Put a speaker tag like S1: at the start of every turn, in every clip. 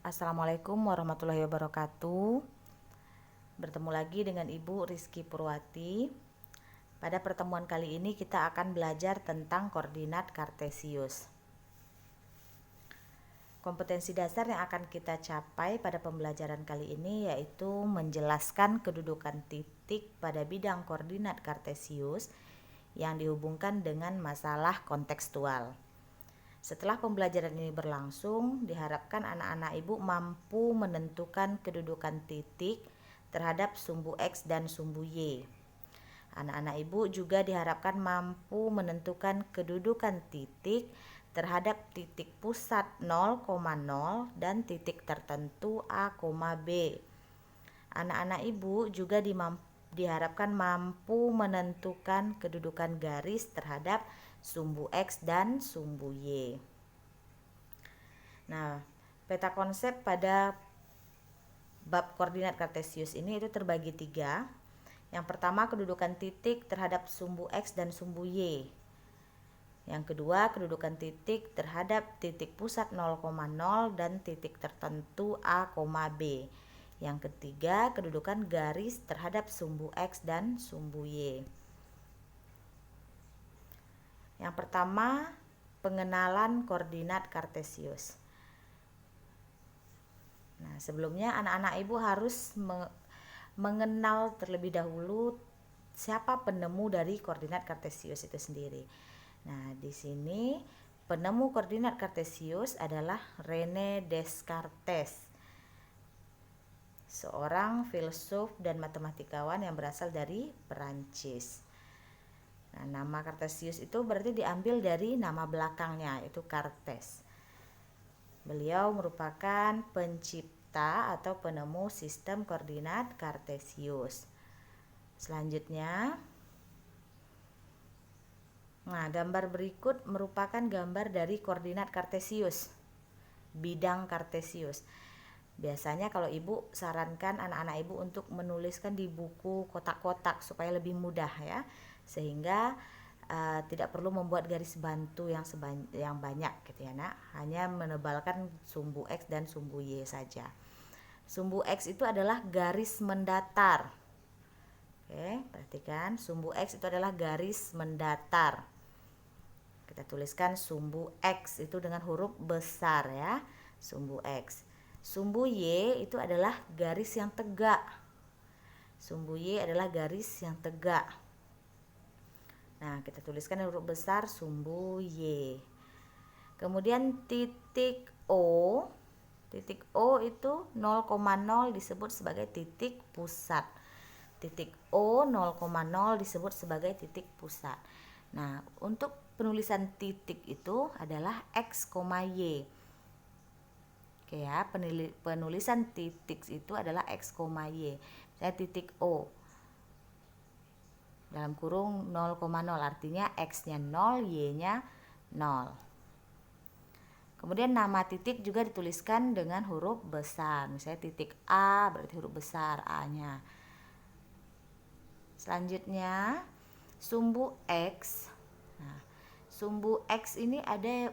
S1: Assalamualaikum warahmatullahi wabarakatuh. Bertemu lagi dengan Ibu Rizky Purwati. Pada pertemuan kali ini kita akan belajar tentang koordinat kartesius. Kompetensi dasar yang akan kita capai pada pembelajaran kali ini yaitu menjelaskan kedudukan titik pada bidang koordinat kartesius yang dihubungkan dengan masalah kontekstual. Setelah pembelajaran ini berlangsung, diharapkan anak-anak ibu mampu menentukan kedudukan titik terhadap sumbu X dan sumbu Y. Anak-anak ibu juga diharapkan mampu menentukan kedudukan titik terhadap titik pusat 0,0 dan titik tertentu A, B. Anak-anak ibu juga diharapkan mampu menentukan kedudukan garis terhadap sumbu X dan sumbu Y. Nah, peta konsep pada bab koordinat kartesius ini itu terbagi 3. Yang pertama, kedudukan titik terhadap sumbu X dan sumbu Y. Yang kedua, kedudukan titik terhadap titik pusat 0,0 dan titik tertentu A, B. Yang ketiga, kedudukan garis terhadap sumbu X dan sumbu Y. Yang pertama, pengenalan koordinat kartesius. Nah, sebelumnya anak-anak ibu harus mengenal terlebih dahulu siapa penemu dari koordinat kartesius itu sendiri. Nah, di sini penemu koordinat kartesius adalah René Descartes, seorang filsuf dan matematikawan yang berasal dari Perancis. Nah, nama Kartesius itu berarti diambil dari nama belakangnya, yaitu Cartes. Beliau merupakan pencipta atau penemu sistem koordinat kartesius. Selanjutnya, gambar berikut merupakan gambar dari koordinat kartesius, bidang kartesius. Biasanya kalau ibu sarankan anak-anak ibu untuk menuliskan di buku kotak-kotak supaya lebih mudah ya, sehingga tidak perlu membuat garis bantu yang banyak gitu ya nak, hanya menebalkan sumbu X dan sumbu Y saja. Sumbu X itu adalah garis mendatar. Oke, perhatikan, sumbu X itu adalah garis mendatar. Kita tuliskan sumbu X itu dengan huruf besar ya, sumbu X. Sumbu Y itu adalah garis yang tegak. Sumbu Y adalah garis yang tegak. Nah, kita tuliskan huruf besar sumbu Y. Kemudian titik O. Titik O itu 0,0 disebut sebagai titik pusat. Titik O 0,0 disebut sebagai titik pusat. Nah, untuk penulisan titik itu adalah X, Y. Oke ya, penulisan titik itu adalah X, Y. Misalnya titik O dalam kurung 0,0 artinya X-nya 0, Y-nya 0. Kemudian nama titik juga dituliskan dengan huruf besar. Misalnya titik A berarti huruf besar A-nya. Selanjutnya sumbu X. Nah, sumbu X ini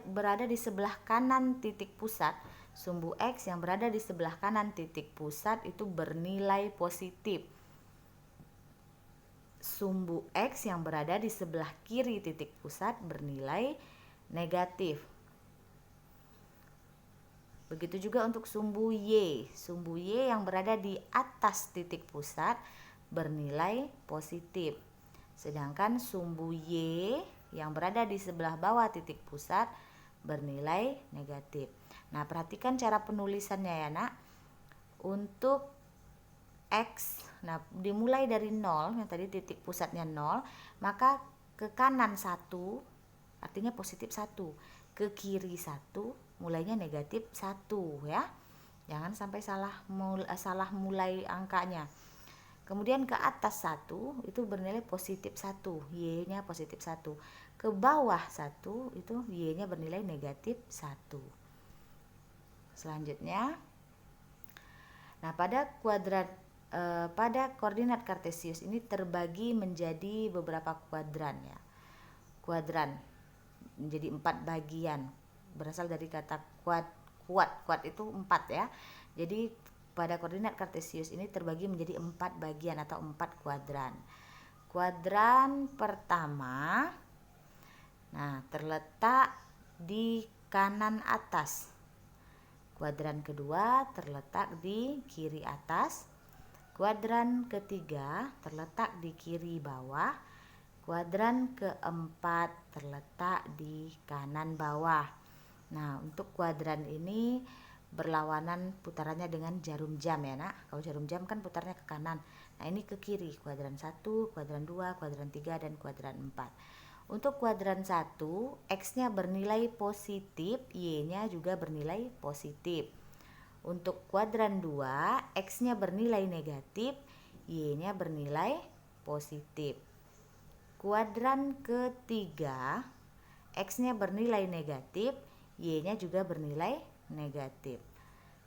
S1: berada di sebelah kanan titik pusat. Sumbu X yang berada di sebelah kanan titik pusat itu bernilai positif. Sumbu X yang berada di sebelah kiri titik pusat bernilai negatif. Begitu juga untuk sumbu Y. Sumbu Y yang berada di atas titik pusat bernilai positif. Sedangkan sumbu Y yang berada di sebelah bawah titik pusat bernilai negatif. Nah, perhatikan cara penulisannya ya nak. Untuk X, nah dimulai dari 0, yang tadi titik pusatnya 0, maka ke kanan 1 artinya positif 1, ke kiri 1 mulainya negatif 1 ya. Jangan sampai salah mulai angkanya. Kemudian ke atas 1 itu bernilai positif 1, Y-nya positif 1. Ke bawah 1 itu Y-nya bernilai negatif 1. Selanjutnya, nah pada koordinat kartesius ini terbagi menjadi beberapa kuadran ya. Kuadran menjadi 4 bagian, berasal dari kata kuat itu 4 ya. Jadi pada koordinat kartesius ini terbagi menjadi 4 bagian atau 4 kuadran. Kuadran pertama, nah, terletak di kanan atas. Kuadran kedua terletak di kiri atas. Kuadran ketiga terletak di kiri bawah. Kuadran keempat terletak di kanan bawah. Nah, untuk kuadran ini berlawanan putarannya dengan jarum jam ya nak. Kalau jarum jam kan putarnya ke kanan. Nah, ini ke kiri. Kuadran 1, kuadran 2, kuadran 3, dan kuadran 4. Untuk kuadran 1, X-nya bernilai positif, Y-nya juga bernilai positif. Untuk kuadran 2, X-nya bernilai negatif, Y-nya bernilai positif. Kuadran ketiga, X-nya bernilai negatif, Y-nya juga bernilai negatif.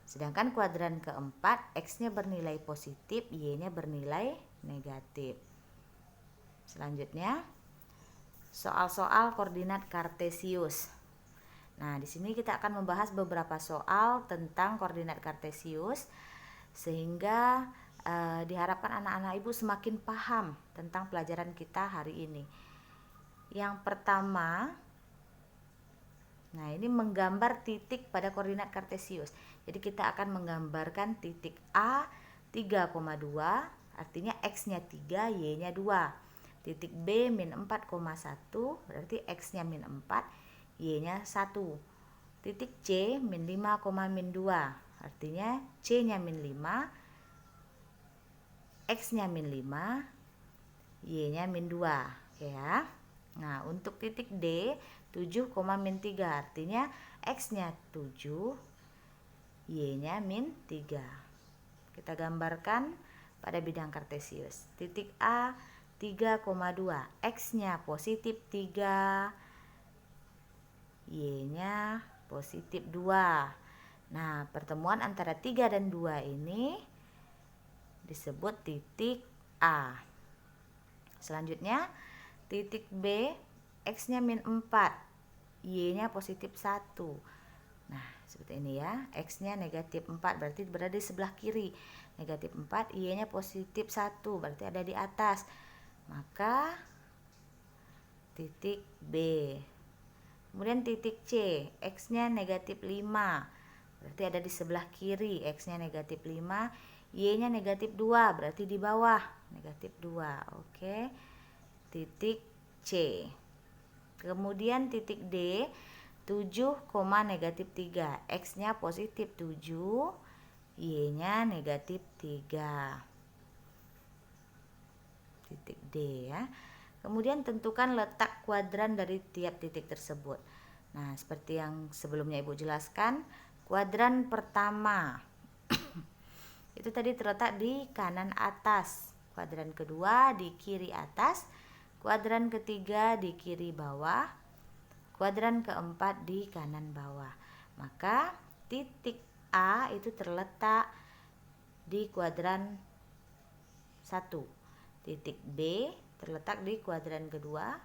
S1: Sedangkan kuadran keempat, X-nya bernilai positif, Y-nya bernilai negatif. Selanjutnya, soal-soal koordinat kartesius. Nah, di sini kita akan membahas beberapa soal tentang koordinat kartesius sehingga diharapkan anak-anak ibu semakin paham tentang pelajaran kita hari ini. Yang pertama, nah ini menggambar titik pada koordinat kartesius. Jadi kita akan menggambarkan titik A 3,2, artinya X-nya 3, Y-nya 2. Titik B min 4,1, berarti X-nya min 4, Y-nya 1. Titik C min 5, min 2, artinya C-nya min 5, X-nya min 5, Y-nya min 2. Oke ya. Nah, untuk titik D 7, min 3, artinya X-nya 7, Y-nya min 3. Kita gambarkan pada bidang kartesius. Titik A 3,2, X-nya positif 3, Y-nya positif 2. Nah, pertemuan antara 3 dan 2 ini disebut titik A. Selanjutnya, titik B, X-nya min 4, Y-nya positif 1. Nah, seperti ini ya, X-nya negatif 4, berarti berada di sebelah kiri. Negatif 4, Y-nya positif 1, berarti ada di atas. Maka titik B. Kemudian titik C, X-nya negatif 5, berarti ada di sebelah kiri. X-nya negatif 5, Y-nya negatif 2, berarti di bawah. Negatif 2. Oke. Titik C. Kemudian titik D 7, negatif 3, X-nya positif 7, Y-nya negatif 3. Titik D ya. Kemudian tentukan letak kuadran dari tiap titik tersebut. Nah, seperti yang sebelumnya Ibu jelaskan, kuadran pertama itu tadi terletak di kanan atas, kuadran kedua di kiri atas, kuadran ketiga di kiri bawah, kuadran keempat di kanan bawah. Maka titik A itu terletak di kuadran 1. Titik B terletak di kuadran kedua,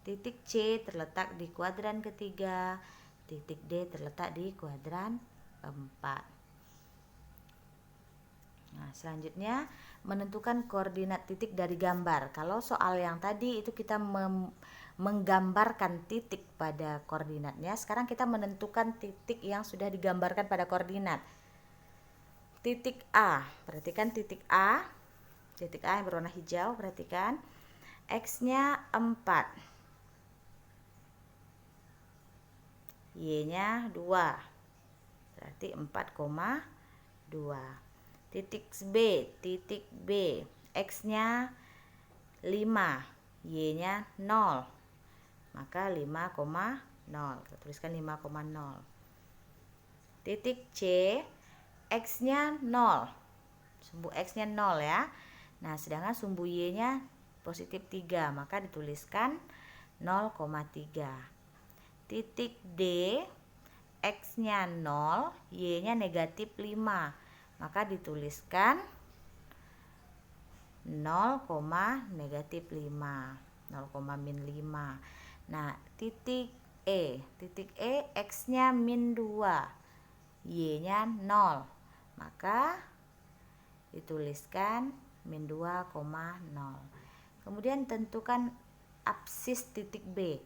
S1: titik C terletak di kuadran ketiga, titik D terletak di kuadran keempat. Nah, selanjutnya menentukan koordinat titik dari gambar. Kalau soal yang tadi itu kita menggambarkan titik pada koordinatnya, sekarang kita menentukan titik yang sudah digambarkan pada koordinat. Titik A, perhatikan titik A. Titik A yang berwarna hijau, perhatikan. X-nya 4, Y-nya 2, berarti 4,2. Titik B, X-nya 5, Y-nya 0, maka 5,0. Kita tuliskan 5,0. Titik C, X-nya 0, sumbu X-nya 0 ya. Nah, sedangkan sumbu Y-nya positif 3, maka dituliskan 0,3. Titik D, X-nya 0, Y-nya negatif 5, maka dituliskan 0, negatif 5, 0, min 5. Nah, titik E, X-nya min 2, Y-nya 0. Maka dituliskan min 2,0. Kemudian tentukan absis titik B.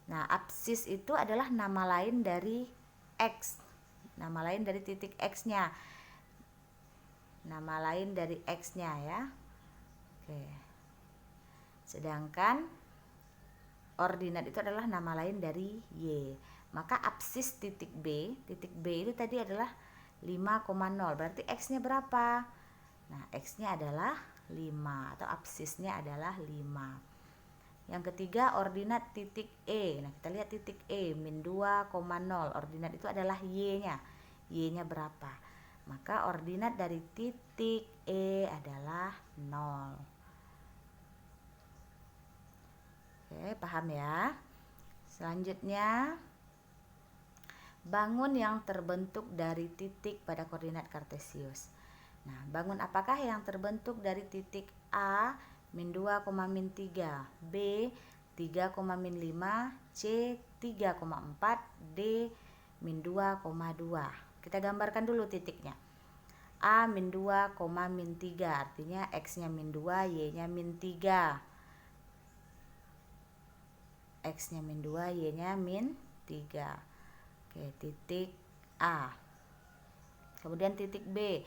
S1: Nah, absis itu adalah nama lain dari X. Nama lain dari titik X-nya. Nama lain dari X-nya ya. Oke. Sedangkan ordinat itu adalah nama lain dari Y. Maka absis titik B itu tadi adalah 5,0. Berarti X-nya berapa? Nah, X-nya adalah 5 atau absisnya adalah 5. Yang ketiga, ordinat titik E. Nah, kita lihat titik E min 2,0. Ordinat itu adalah Y-nya. Y-nya berapa? Maka ordinat dari titik E adalah 0. Oke, paham ya? Selanjutnya, bangun yang terbentuk dari titik pada koordinat kartesius. Nah, bangun apakah yang terbentuk dari titik A min 2, min 3, B 3, min 5, C 3,4, D min 2,2. Kita gambarkan dulu titiknya. A min 2, min 3, artinya X-nya min 2, Y-nya min 3. X-nya min 2, Y-nya min 3. Oke, titik A. Kemudian titik B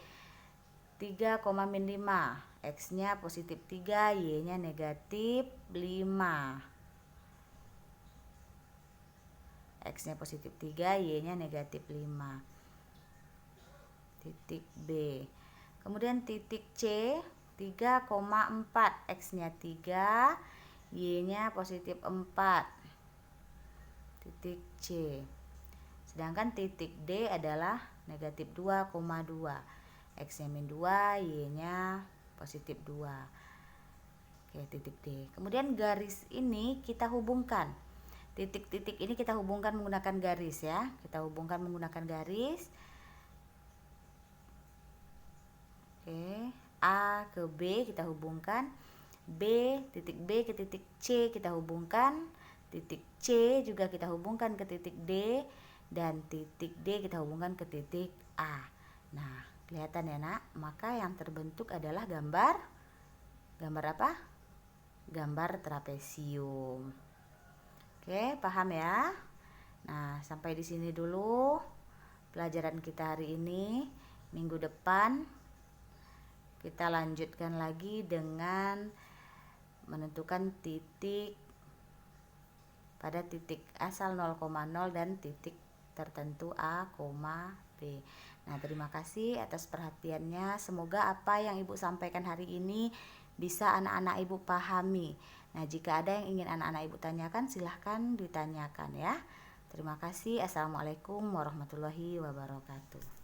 S1: 3, min 5. X-nya positif 3, Y-nya negatif 5. X-nya positif 3, Y-nya negatif 5. Titik B. Kemudian titik C 3,4. X-nya 3, Y-nya positif 4. Titik C. Sedangkan titik D adalah negatif 2,2. X-nya min 2, Y-nya positif 2. Oke, titik D. Kemudian garis ini kita hubungkan. Titik-titik ini kita hubungkan menggunakan garis ya. Kita hubungkan menggunakan garis. Oke, A ke B kita hubungkan. Titik B ke titik C kita hubungkan. Titik C juga kita hubungkan ke titik D. Dan titik D kita hubungkan ke titik A. Nah, kelihatan ya nak, maka yang terbentuk adalah gambar apa? Gambar trapesium. Oke, paham ya? Nah, sampai di sini dulu pelajaran kita hari ini. Minggu depan kita lanjutkan lagi dengan menentukan titik pada titik asal 0,0 dan titik tertentu A, B. Nah, terima kasih atas perhatiannya. Semoga apa yang Ibu sampaikan hari ini bisa anak-anak Ibu pahami. Nah, jika ada yang ingin anak-anak Ibu tanyakan, silahkan ditanyakan ya. Terima kasih. Assalamualaikum warahmatullahi wabarakatuh.